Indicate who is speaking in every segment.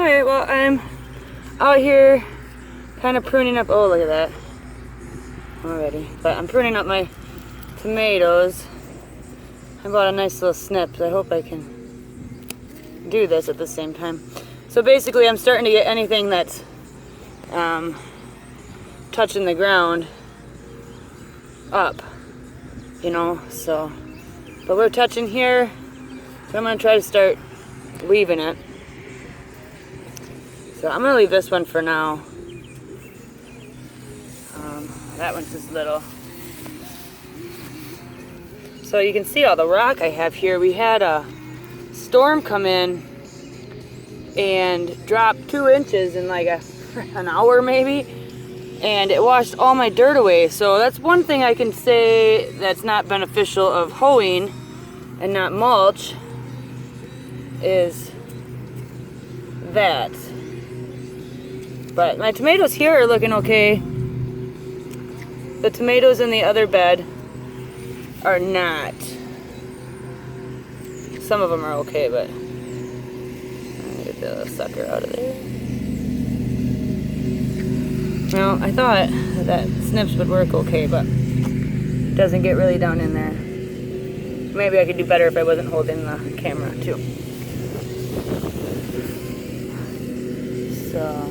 Speaker 1: Alright, well, I'm out here kind of pruning up. Oh, look at that already. But I'm pruning up my tomatoes. I bought a nice little snip, so I hope I can do this at the same time. So basically, I'm starting to get anything that's touching the ground up, you know, so. But we're touching here, so I'm going to try to start leaving it. So I'm going to leave this one for now. That one's just little. So you can see all the rock I have here. We had a storm come in and drop 2 inches in like an hour maybe, and it washed all my dirt away. So that's one thing I can say that's not beneficial of hoeing and not mulch, is that. But my tomatoes here are looking okay. The tomatoes in the other bed are not. Some of them are okay, but I'll get the sucker out of there. Well, I thought that snips would work okay, but it doesn't get really down in there. Maybe I could do better if I wasn't holding the camera too. So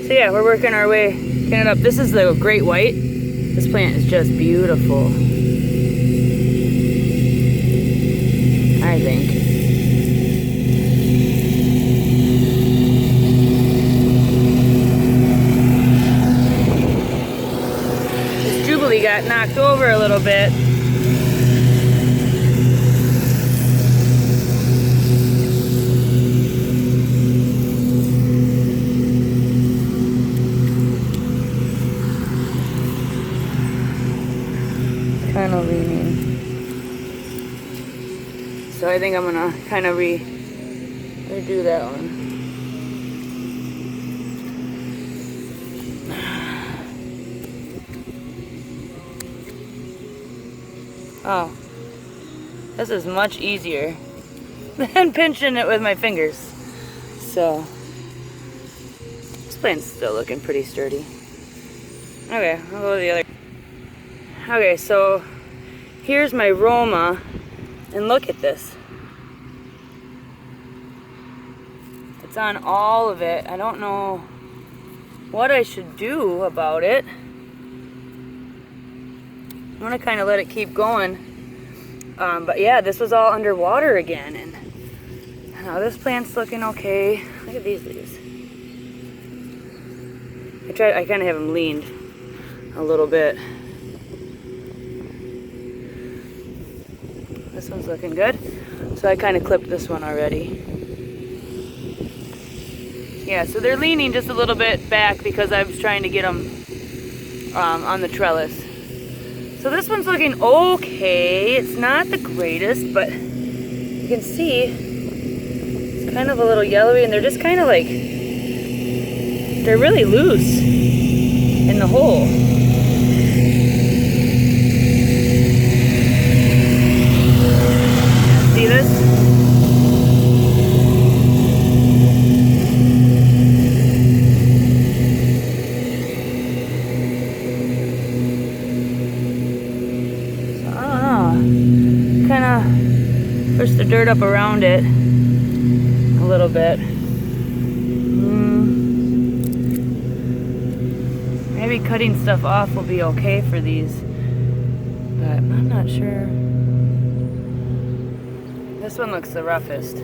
Speaker 1: So yeah, we're working our way, getting it up. This is the great white. This plant is just beautiful, I think. This Jubilee got knocked over a little bit. Kind of leaning. So I think I'm gonna kind of redo that one. Oh, this is much easier than pinching it with my fingers. So this plant's still looking pretty sturdy. Okay, I'll go to the other. Okay, so here's my Roma, and look at this. It's on all of it. I don't know what I should do about it. I'm gonna kind of let it keep going. But yeah, this was all underwater again, and now this plant's looking okay. Look at these leaves. I kind of have them leaned a little bit. This one's looking good. So I kind of clipped this one already. Yeah, so they're leaning just a little bit back because I was trying to get them on the trellis. So this one's looking okay. It's not the greatest, but you can see it's kind of a little yellowy, and they're just kind of like, they're really loose in the hole. See this? So, I don't know. Kind of push the dirt up around it a little bit. Maybe cutting stuff off will be okay for these, but I'm not sure. This one looks the roughest.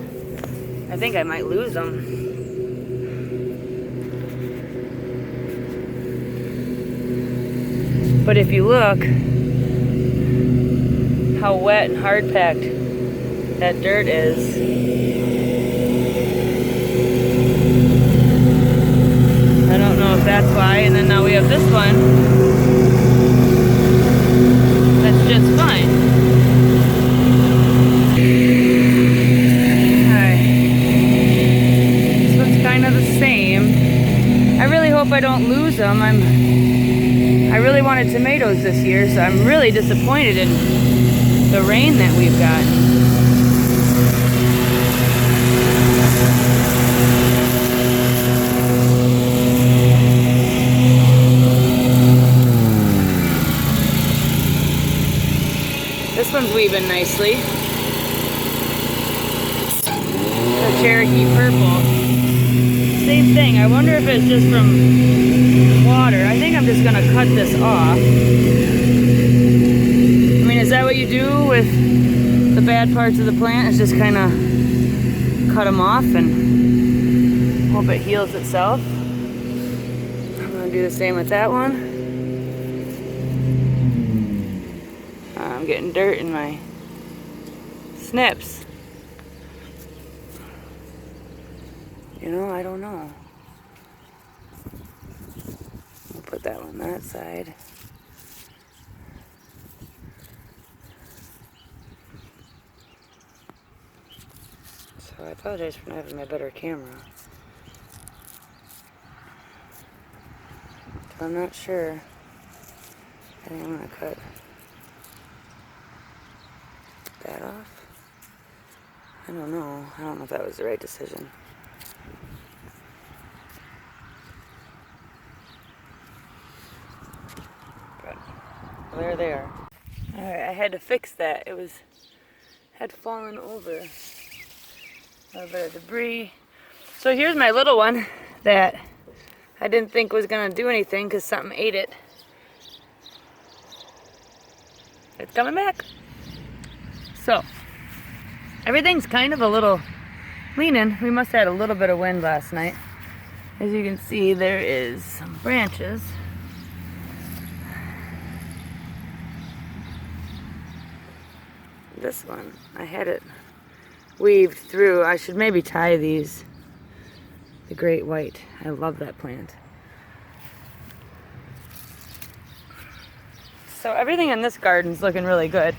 Speaker 1: I think I might lose them. But if you look how wet and hard packed that dirt is, I don't know if that's why. And then now we have this one that's just fine. Of the same. I really hope I don't lose them. I'm I really wanted tomatoes this year, so I'm really disappointed in the rain that we've gotten. This one's weaving nicely. The Cherokee purple. Same thing. I wonder if it's just from water. I think I'm just gonna cut this off. I mean, is that what you do with the bad parts of the plant? Is just kind of cut them off and hope it heals itself. I'm gonna do the same with that one. I'm getting dirt in my snips. You know, I don't know. I'll put that on that side. So I apologize for not having my better camera. So I'm not sure. I think I'm gonna cut that off. I don't know. I don't know if that was the right decision. But there they are. Alright, I had to fix that. It had fallen over. A little bit of debris. So here's my little one that I didn't think was gonna do anything because something ate it. It's coming back. So, everything's kind of a little leaning. We must have had a little bit of wind last night. As you can see, there is some branches. This one, I had it weaved through. I should maybe tie these. The great white. I love that plant. So everything in this garden's looking really good.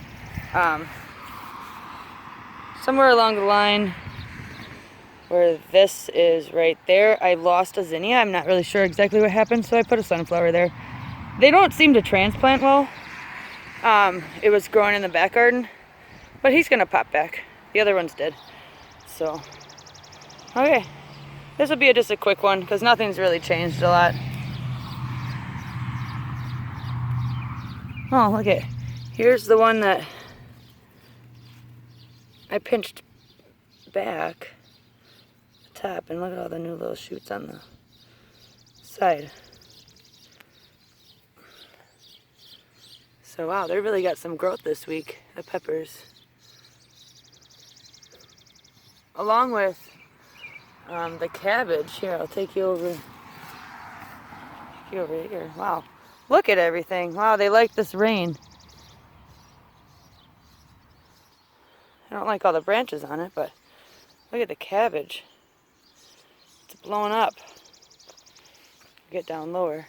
Speaker 1: Somewhere along the line where this is right there, I lost a zinnia. I'm not really sure exactly what happened, so I put a sunflower there. They don't seem to transplant well. It was growing in the back garden, but he's gonna pop back. The other ones did. So, okay. This will be just a quick one because nothing's really changed a lot. Oh, look at, here's the one that I pinched back the top, and look at all the new little shoots on the side. So wow, they really got some growth this week, the peppers. Along with the cabbage. Here, I'll take you over here. Wow, look at everything. Wow, they like this rain. I don't like all the branches on it, but look at the cabbage. It's blowing up. Get down lower.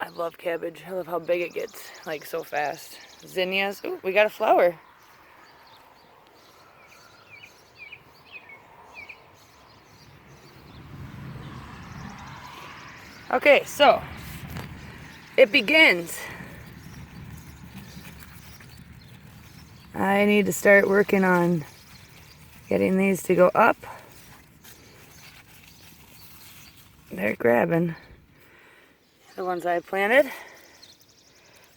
Speaker 1: I love cabbage. I love how big it gets, like so fast. Zinnias. Ooh, we got a flower. Okay, so it begins. I need to start working on getting these to go up. They're grabbing the ones I planted. I'm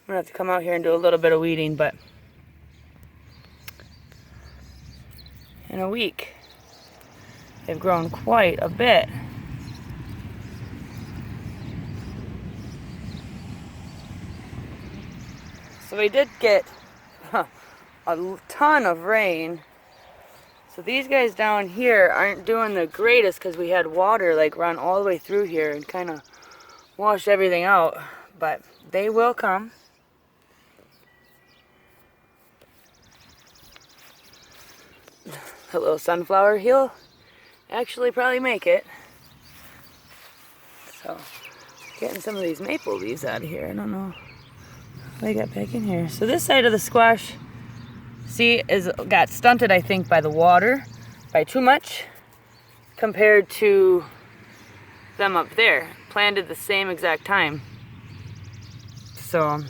Speaker 1: gonna have to come out here and do a little bit of weeding, but in a week they've grown quite a bit. So we did get a ton of rain. So these guys down here aren't doing the greatest because we had water like run all the way through here and kind of wash everything out, but they will come. That little sunflower, he'll actually probably make it. So, getting some of these maple leaves out of here. I don't know how they got back in here. So this side of the squash, see, got stunted, I think, by the water, by too much. compared to them up there, planted the same exact time. So,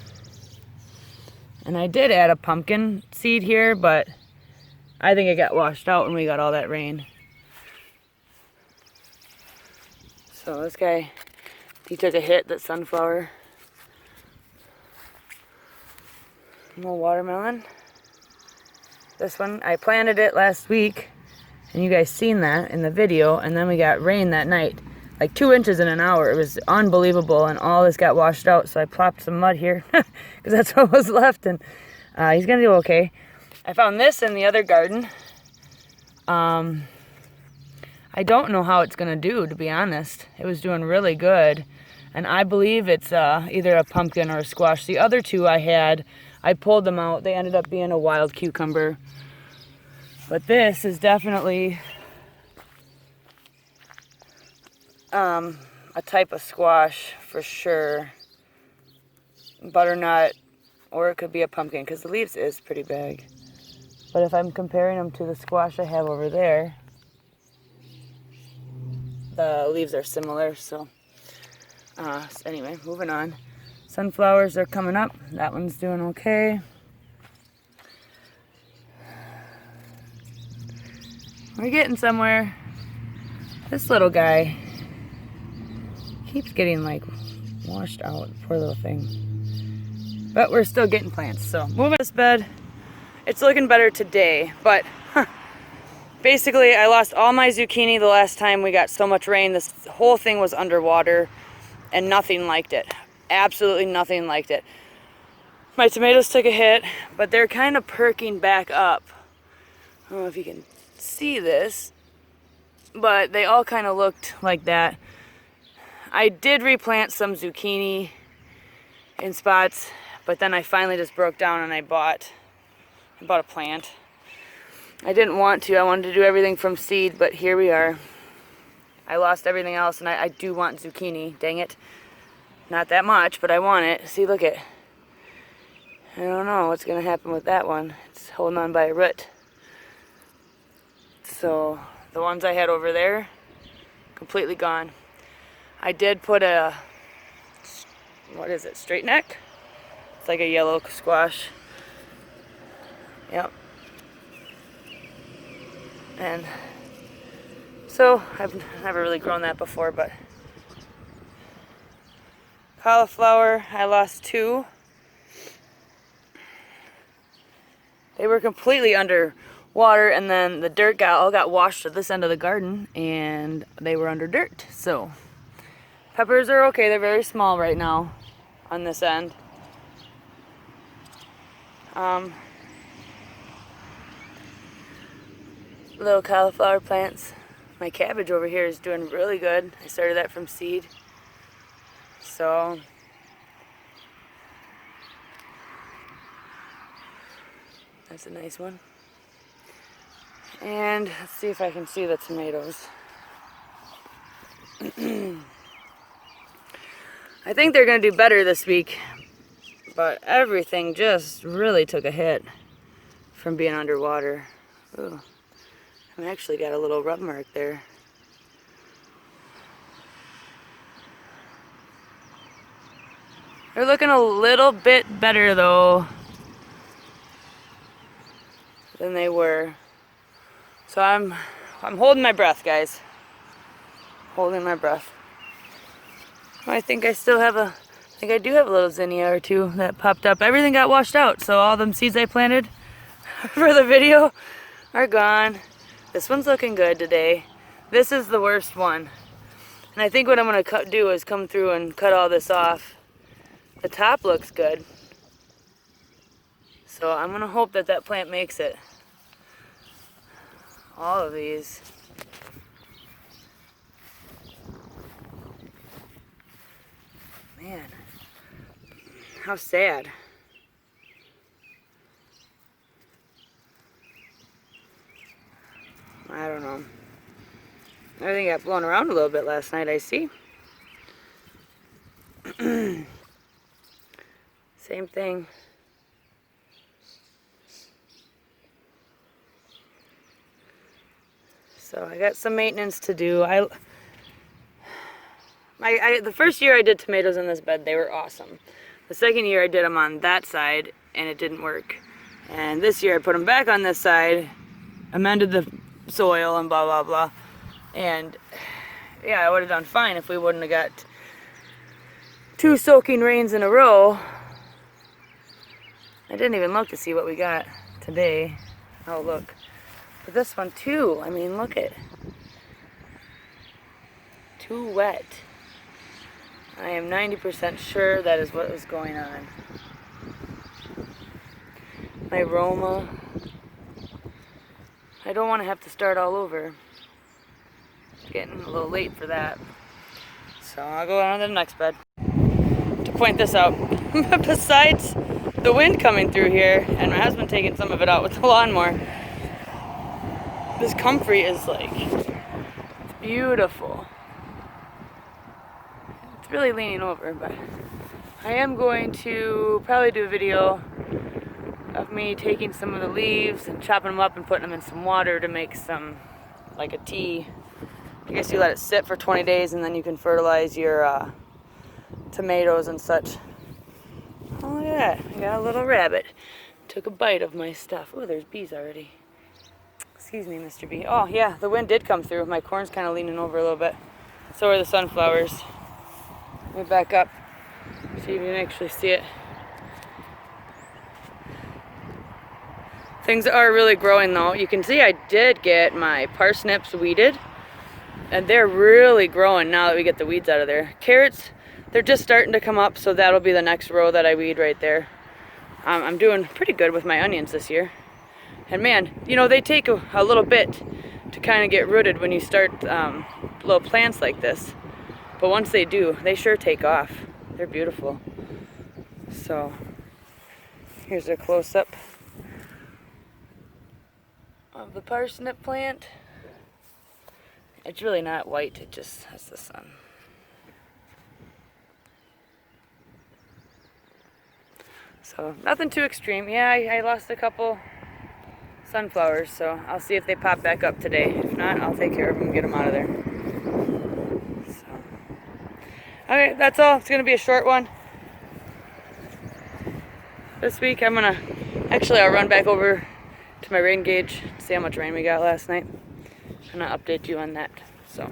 Speaker 1: and I did add a pumpkin seed here, but I think it got washed out when we got all that rain. So this guy, he took a hit, that sunflower. More watermelon. This one, I planted it last week, and you guys seen that in the video, and then we got rain that night. Like 2 inches in an hour. It was unbelievable, and all this got washed out, so I plopped some mud here, because that's what was left, and he's gonna do okay. I found this in the other garden. I don't know how it's gonna do, to be honest. It was doing really good, and I believe it's either a pumpkin or a squash. The other two I pulled them out. They ended up being a wild cucumber. But this is definitely a type of squash for sure. Butternut, or it could be a pumpkin, because the leaves is pretty big. But if I'm comparing them to the squash I have over there, the leaves are similar. So anyway, moving on. Sunflowers are coming up. That one's doing okay. We're getting somewhere. This little guy keeps getting like washed out. Poor little thing. But we're still getting plants. So moving this bed. It's looking better today, but basically I lost all my zucchini the last time we got so much rain. This whole thing was underwater and nothing liked it. Absolutely nothing liked it. My tomatoes took a hit, but they're kind of perking back up. I don't know if you can see this, but they all kind of looked like that. I did replant some zucchini in spots, but then I finally just broke down and I bought a plant. I didn't want to. I wanted to do everything from seed, but here we are. I lost everything else, and I do want zucchini. Dang it. Not that much, but I want it. See, look it. I don't know what's going to happen with that one. It's holding on by a root. So the ones I had over there, completely gone. I did put a, what is it, straight neck? It's like a yellow squash. Yep. And so I've never really grown that before, but cauliflower, I lost 2. They were completely under water, and then the dirt all got washed to this end of the garden, and they were under dirt. So peppers are okay. They're very small right now on this end. Little cauliflower plants. My cabbage over here is doing really good. I started that from seed. So that's a nice one. And let's see if I can see the tomatoes. I think they're going to do better this week, but everything just really took a hit from being underwater. Ooh. I actually got a little rub mark there. They're looking a little bit better though than they were. So I'm holding my breath, guys. Holding my breath. I think I still have I think I do have a little zinnia or two that popped up. Everything got washed out, so all them seeds I planted for the video are gone. This one's looking good today. This is the worst one. And I think what I'm going to do is come through and cut all this off. The top looks good. So I'm going to hope that that plant makes it. All of these. Man, how sad. I don't know. Everything got blown around a little bit last night, I see. Same thing. So I got some maintenance to do. The first year I did tomatoes in this bed, they were awesome. The second year I did them on that side and it didn't work. And this year I put them back on this side, amended the soil and blah blah blah. And yeah, I would have done fine if we wouldn't have got 2 soaking rains in a row. I didn't even look to see what we got today. Oh look. But this one too, I mean look at. Too wet. I am 90% sure that is what was going on. My Roma. I don't want to have to start all over. It's getting a little late for that. So I'll go on to the next bed. To point this out, besides the wind coming through here, and my husband taking some of it out with the lawnmower, this comfrey is like, it's beautiful. It's really leaning over, but I am going to probably do a video of me taking some of the leaves and chopping them up and putting them in some water to make some, like a tea. I guess you let it sit for 20 days and then you can fertilize your tomatoes and such. Oh, look at that. I got a little rabbit. Took a bite of my stuff. Oh, there's bees already. Excuse me, Mr. Bee. Oh, yeah, the wind did come through. My corn's kind of leaning over a little bit. So are the sunflowers. Let me back up, see if you can actually see it. Things are really growing though. You can see I did get my parsnips weeded, and they're really growing now that we get the weeds out of there. Carrots, they're just starting to come up, so that'll be the next row that I weed right there. I'm doing pretty good with my onions this year. And man, you know, they take a little bit to kind of get rooted when you start little plants like this. But once they do, they sure take off. They're beautiful. So, here's a close-up of the parsnip plant. It's really not white, it just has the sun. So, nothing too extreme. Yeah, I lost a couple sunflowers, so I'll see if they pop back up today. If not, I'll take care of them and get them out of there. Okay, that's all. It's going to be a short one. This week I'll run back over to my rain gauge, see how much rain we got last night, and I'll update you on that. So.